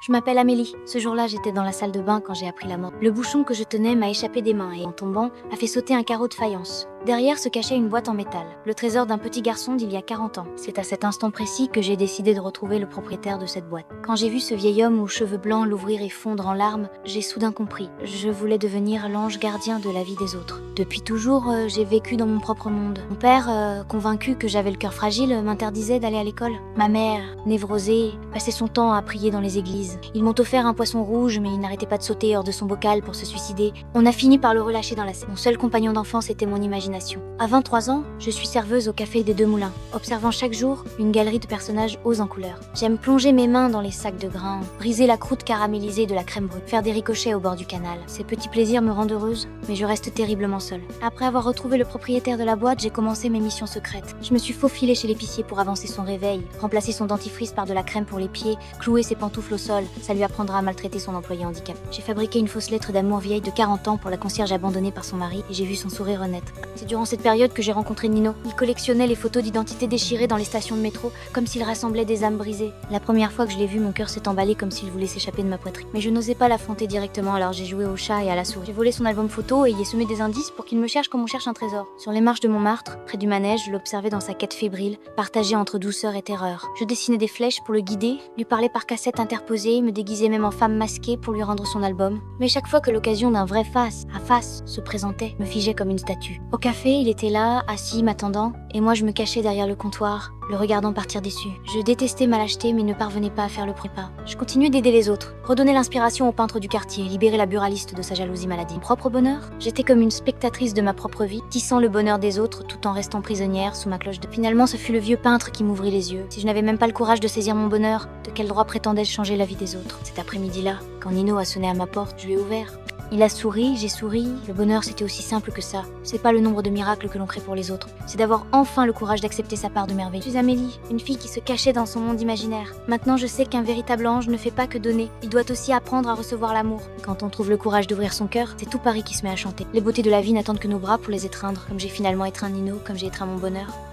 Je m'appelle Amélie. Ce jour-là, j'étais dans la salle de bain quand j'ai appris la mort. Le bouchon que je tenais m'a échappé des mains et, en tombant, a fait sauter un carreau de faïence. Derrière se cachait une boîte en métal, le trésor d'un petit garçon d'il y a 40 ans. C'est à cet instant précis que j'ai décidé de retrouver le propriétaire de cette boîte. Quand j'ai vu ce vieil homme aux cheveux blancs l'ouvrir et fondre en larmes, j'ai soudain compris. Je voulais devenir l'ange gardien de la vie des autres. Depuis toujours, j'ai vécu dans mon propre monde. Mon père, convaincu que j'avais le cœur fragile, m'interdisait d'aller à l'école. Ma mère, névrosée, passait son temps à prier dans les églises. Ils m'ont offert un poisson rouge, mais il n'arrêtait pas de sauter hors de son bocal pour se suicider. On a fini par le relâcher dans la Seine. Mon seul compagnon d'enfance était mon imagination. À 23 ans, je suis serveuse au café des Deux Moulins, observant chaque jour une galerie de personnages hauts en couleurs. J'aime plonger mes mains dans les sacs de grains, briser la croûte caramélisée de la crème brûlée, faire des ricochets au bord du canal. Ces petits plaisirs me rendent heureuse, mais je reste terriblement seule. Après avoir retrouvé le propriétaire de la boîte, j'ai commencé mes missions secrètes. Je me suis faufilée chez l'épicier pour avancer son réveil, remplacer son dentifrice par de la crème pour les pieds, clouer ses pantoufles au sol. Ça lui apprendra à maltraiter son employé handicapé. J'ai fabriqué une fausse lettre d'amour vieille de 40 ans pour la concierge abandonnée par son mari et j'ai vu son sourire renaître. C'est durant cette période que j'ai rencontré Nino. Il collectionnait les photos d'identité déchirées dans les stations de métro, comme s'il rassemblait des âmes brisées. La première fois que je l'ai vu, mon cœur s'est emballé comme s'il voulait s'échapper de ma poitrine. Mais je n'osais pas l'affronter directement, alors j'ai joué au chat et à la souris. J'ai volé son album photo et y ai semé des indices pour qu'il me cherche comme on cherche un trésor. Sur les marches de Montmartre, près du manège, je l'observais dans sa quête fébrile, partagée entre douceur et terreur. Je dessinais des flèches pour le guider, lui parlais par cassette interposée, me déguisais même en femme masquée pour lui rendre son album. Mais chaque fois que l'occasion d'un vrai face à face se présentait, me figeais comme une statue. Au café, il était là, assis, m'attendant, et moi je me cachais derrière le comptoir, le regardant partir déçu. Je détestais ma lâcheté mais ne parvenais pas à faire le premier pas. Je continuais d'aider les autres, redonner l'inspiration aux peintres du quartier, libérer la buraliste de sa jalousie maladie. Mon propre bonheur? J'étais comme une spectatrice de ma propre vie, tissant le bonheur des autres tout en restant prisonnière sous ma cloche de... Finalement, ce fut le vieux peintre qui m'ouvrit les yeux. Si je n'avais même pas le courage de saisir mon bonheur, de quel droit prétendais-je changer la vie des autres? Cet après-midi-là, quand Nino a sonné à ma porte, je lui ai ouvert. Il a souri, j'ai souri. Le bonheur, c'était aussi simple que ça. C'est pas le nombre de miracles que l'on crée pour les autres. C'est d'avoir enfin le courage d'accepter sa part de merveille. Je suis Amélie, une fille qui se cachait dans son monde imaginaire. Maintenant, je sais qu'un véritable ange ne fait pas que donner. Il doit aussi apprendre à recevoir l'amour. Quand on trouve le courage d'ouvrir son cœur, c'est tout Paris qui se met à chanter. Les beautés de la vie n'attendent que nos bras pour les étreindre. Comme j'ai finalement étreint Nino, comme j'ai étreint mon bonheur.